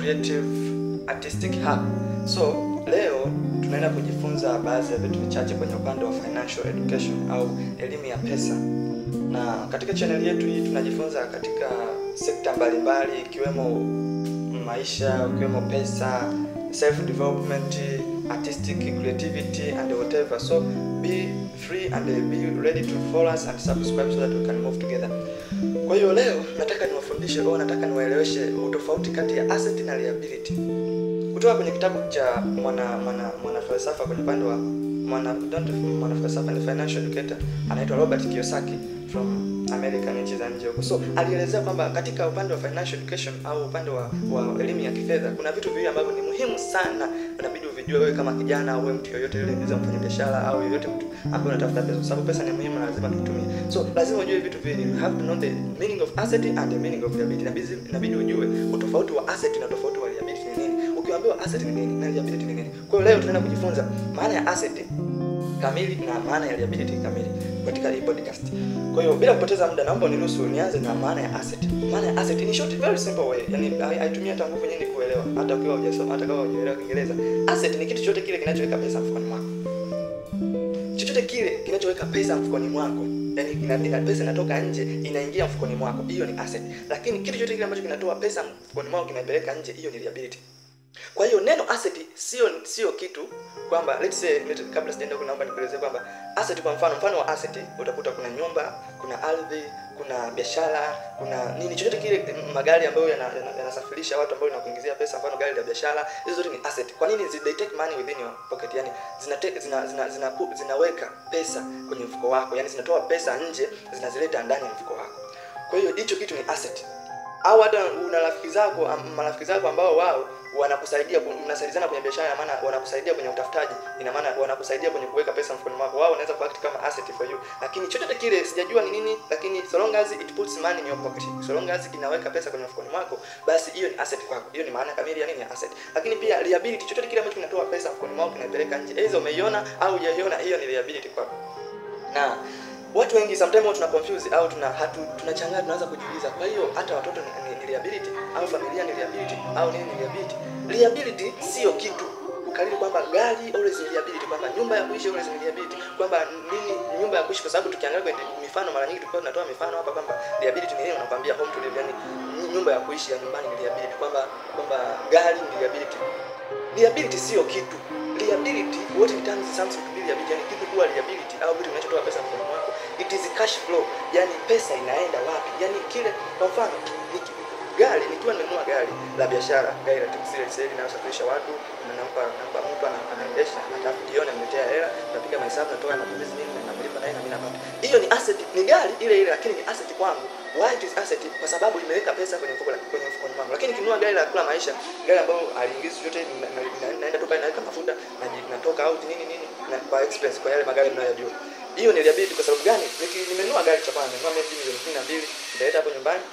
creative artistic hub. So leo tunaenda kujifunza baadhi ya vitu vichache kwenye upande wa financial education au elimu ya pesa. Na katika channel yetu hii tunajifunza katika sekta mbalimbali ikiwemo maisha, ikiwemo pesa, self development, artistic creativity and whatever. So be free and be ready to follow us and subscribe so that we can move together. Kwa hiyo leo nataka nataka niwaeleweshe utofauti kati ya asset na liability. Kutoka kwenye kitabu cha mwana falsafa kwenye upande wa mwana falsafa ni financial educator anaitwa Robert Kiyosaki from American nchi za nje huko. So alielezea kwamba katika upande wa financial education au upande wa elimu ya kifedha kuna vitu viwili ambavyo ni muhimu sana, unabidi uvijue wewe kama kijana au wewe mtu yoyote yule unaweza kufanya biashara au yoyote mtu ambaye unatafuta pesa, kwa sababu pesa ni muhimu na lazima tuitumie. So lazima ujue vitu viwili. You have to know the meaning of asset and the meaning of liability. Inabidi ujue utofauti wa asset na tofauti wa liability ni nini. Ukiambiwa asset ni nini na liability ni nini. Kwa hiyo leo tunaenda kujifunza maana ya asset kamili na maana ya liability kamili katika hii podcast. Kwa hiyo bila kupoteza muda naomba uniruhusu nianze na maana ya asset. Maana ya asset ni short very simple way. Yaani haitumia hata nguvu nyingi kuelewa. Hata ukiwa hujasoma, hata kama hujaelewa Kiingereza. Asset ni kitu chochote kile kinachoweka pesa mfukoni mwako. Chochote kile kinachoweka pesa mfukoni mwako. Yaani pesa inatoka nje inaingia mfukoni mwako. Hiyo ni asset. Lakini kitu chochote kile ambacho kinatoa pesa mfukoni mwako kinapeleka nje, hiyo ni liability. Kwa hiyo neno asset sio kitu kwamba let's say kabla sijaenda naomba nikuelezee kwamba asset kwa mfano wa asset utakuta kuna nyumba, kuna ardhi, kuna biashara, kuna nini, chochote kile, magari ambayo yanasafirisha watu ambao yanakuingizia pesa, mfano gari la biashara, hizo zote ni asset. Kwa nini? They take money within your pocket, yani zinaweka pesa kwenye mfuko wako, yani zinatoa pesa nje zinazileta ndani ya mfuko wako. Kwa hiyo hicho kitu ni asset. Au hata una marafiki zako ambao wao wanakusaidia, mnasaidiana kwenye biashara, maana wanakusaidia kwenye utafutaji, ina maana wanakusaidia kwenye kuweka pesa mfukoni mwako, wao wanaweza kuact kama asset for you. Lakini chochote kile sijajua ni nini, lakini so long as it puts money in your pocket, so long as inaweka pesa kwenye mfukoni mwako, basi hiyo ni asset kwako. Hiyo ni maana kamili ya nini ya asset. Lakini pia liability, chochote kile ambacho kinatoa pesa mfukoni mwako kinapeleka nje, hizo umeiona au hujaiona, hiyo ni liability kwako. Na watu wengi sometimes tuna confuse au tunachanganya, tunaanza kujiuliza, kwa hiyo hata watoto ni liability au familia ni liability au nini ni liability? Liability sio kitu ukalili kwamba gari always ni liability, kwamba nyumba ya kuishi always ni liability, kwamba nini nyumba ya kuishi, kwa sababu tukiangalia kwenye mifano mara nyingi tulikuwa tunatoa mifano hapa kwamba liability ni nini, unakwambia home to live, yani nyumba ya kuishi ya nyumbani ni liability, kwamba gari ni liability. Liability sio kitu. Liability, what it turns something to be liability, yani kitu kuwa liability au kitu kinachotoa pesa mfukoni mwako, it is cash flow, yani pesa inaenda wapi, yani kile, kwa mfano gari, nikiwa nimenunua gari la biashara, gari la taxi ile inayosafirisha watu, nampa mtu anaendesha, alafu jioni ameletea hela, napiga mahesabu, natoa matumizi nini na namlipa naye na mimi napata. Hiyo ni asset, ni gari ile lakini ni asset kwangu. Why it is asset? Kwa sababu imeweka pesa kwenye mfukoni wangu. Lakini kinunua gari la kula maisha, gari ambalo aliingizi yote, naenda tu pale naweka mafuta na natoka out nini na kwa expense kwa yale magari mnayojua. Hiyo ni liability. Kwa sababu gani? Nimenunua gari cha kwanza, nimenunua milioni 12, nitaenda hapo nyumbani.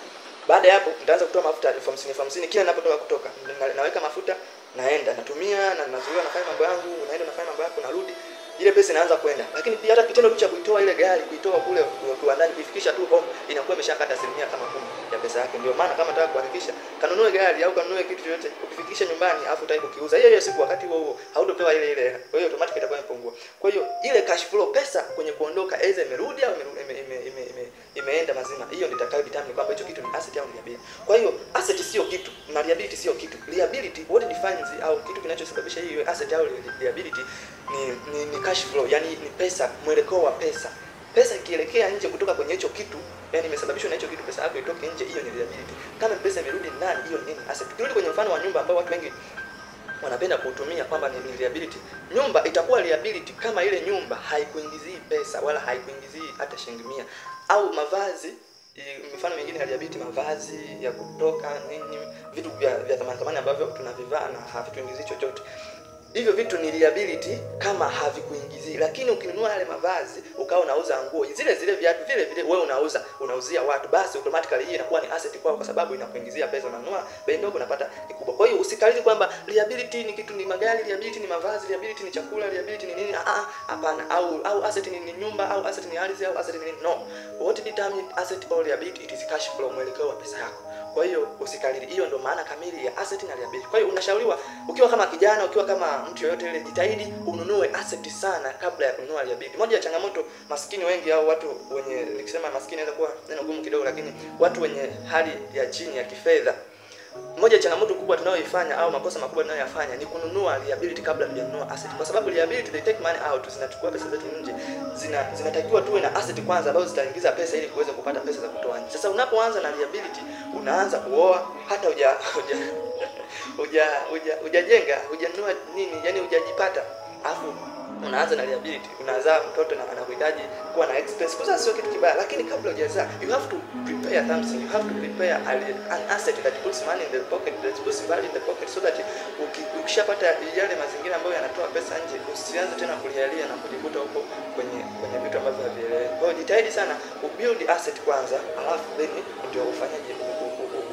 Baada ya hapo nitaanza kutoa mafuta 50 kila ninapotoka naweka mafuta, naenda natumia na nazuia, nafanya mambo yangu, unaenda nafanya mambo yako, narudi, ile pesa inaanza kwenda. Lakini pia hata kitendo cha kuitoa ile gari, kuitoa kule kiwandani, kuifikisha tu home, inakuwa imeshakata 10% kama 10 ya pesa yake. Ndio maana kama nataka kuhakikisha kanunue gari au kanunue kitu chochote, ukifikisha nyumbani afu utaki kukiuza hiyo siku, wakati huo hautopewa ile. Kwa hiyo automatic itakuwa imepungua. Kwa hiyo ile cash flow, pesa kwenye kuondoka, aidha imerudi au imeenda mazima, hiyo ndio itakayo determine kwamba hicho kitu ni asset au liability. Kwa hiyo asset sio kitu na liability sio kitu. Liability, what defines au kitu kinachosababisha hiyo asset au liability ni cash flow, yani ni pesa, mwelekeo wa pesa. Pesa ikielekea nje kutoka kwenye hicho kitu, yani imesababishwa na hicho kitu, pesa yako itoke nje, hiyo ni liability. Kama pesa imerudi ndani, hiyo ni asset. Tukirudi kwenye mfano wa nyumba ambao watu wengi wanapenda kutumia kwamba ni liability. Nyumba itakuwa liability kama ile nyumba haikuingizii pesa wala haikuingizii hata shilingi 100. Au mavazi, mifano mingine ya liability, mavazi ya kutoka nini, vitu vya thamani ambavyo tunavivaa na havituingizii chochote. Hivyo vitu ni liability kama havikuingizii. Lakini ukinunua yale mavazi ukawa unauza nguo zile viatu vile wewe unauzia watu, basi automatically hii inakuwa ni asset kwako, kwa sababu inakuingizia pesa. Unanunua bei ndogo unapata kubwa. Kwa hiyo usikalili kwamba liability ni kitu, ni magari, liability ni mavazi, liability ni chakula, liability ni nini. Hapana. Au asset ni nyumba, au asset ni ardhi, au asset ni nini. No. What determines asset or liability? It is cash flow, mwelekeo wa pesa yako. Kwa hiyo usikariri. Hiyo ndio maana kamili ya asset na liability. Kwa hiyo unashauriwa ukiwa kama kijana, ukiwa kama mtu yoyote ile, jitahidi ununue asset sana kabla ya kununua liability. Moja ya changamoto maskini wengi au watu wenye, nikisema maskini inaweza kuwa neno gumu kidogo, lakini watu wenye hali ya chini ya kifedha, moja ya changamoto kubwa tunayoifanya au makosa makubwa tunayoyafanya ni kununua liability kabla tujanunua asset. Kwa sababu liability they take money out, zinachukua pesa zetu nje. Zinatakiwa tuwe na asset kwanza ambazo zitaingiza pesa ili kuweza kupata pesa za kutoa nje. Sasa unapoanza na liability unaanza kuoa hata hujajenga, hujanunua nini, yani hujajipata. Alafu unaanza na liability, unazaa mtoto na anakuhitaji kuwa na expense. Kuzaa sio kitu kibaya, lakini kabla hujazaa you have to prepare something, you have to prepare an asset that puts money in the pocket, that puts value in the pocket, so that ukishapata yale mazingira ambayo yanatoa pesa nje, usianze tena kulialia na kujikuta huko kwenye vitu ambavyo havieleweki. Kwa hiyo jitahidi sana ubuild asset kwanza, alafu then ndio ufanyaje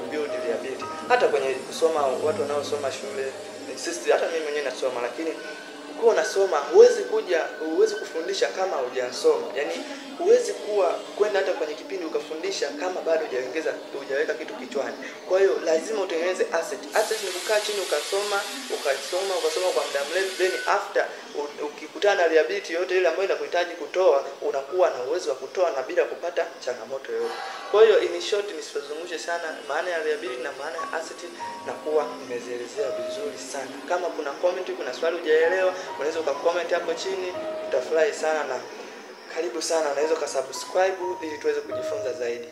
ubuild liability. Hata kwenye kusoma, watu wanaosoma shule, insist, hata mimi mwenyewe nasoma, lakini ukiwa unasoma huwezi kufundisha kama hujasoma. Yaani huwezi kwenda hata kwenye kipindi ukafundisha kama bado hujaweka kitu kichwani. Kwa hiyo lazima utengeneze asset. Asset ni kukaa chini ukasoma kwa muda mrefu, then after ukikutana na liability yote ile ambayo inakuhitaji kutoa, unakuwa na uwezo wa kutoa na bila kupata changamoto yoyote. Kwa hiyo in short, nisizungumzie sana maana ya liability na maana ya asset, na kuwa nimezielezea vizuri sana. Kama kuna comment, kuna swali hujaelewa, unaweza ukacomment hapo chini, tutafurahi sana, na karibu sana. Unaweza ukasubscribe ili tuweze kujifunza zaidi.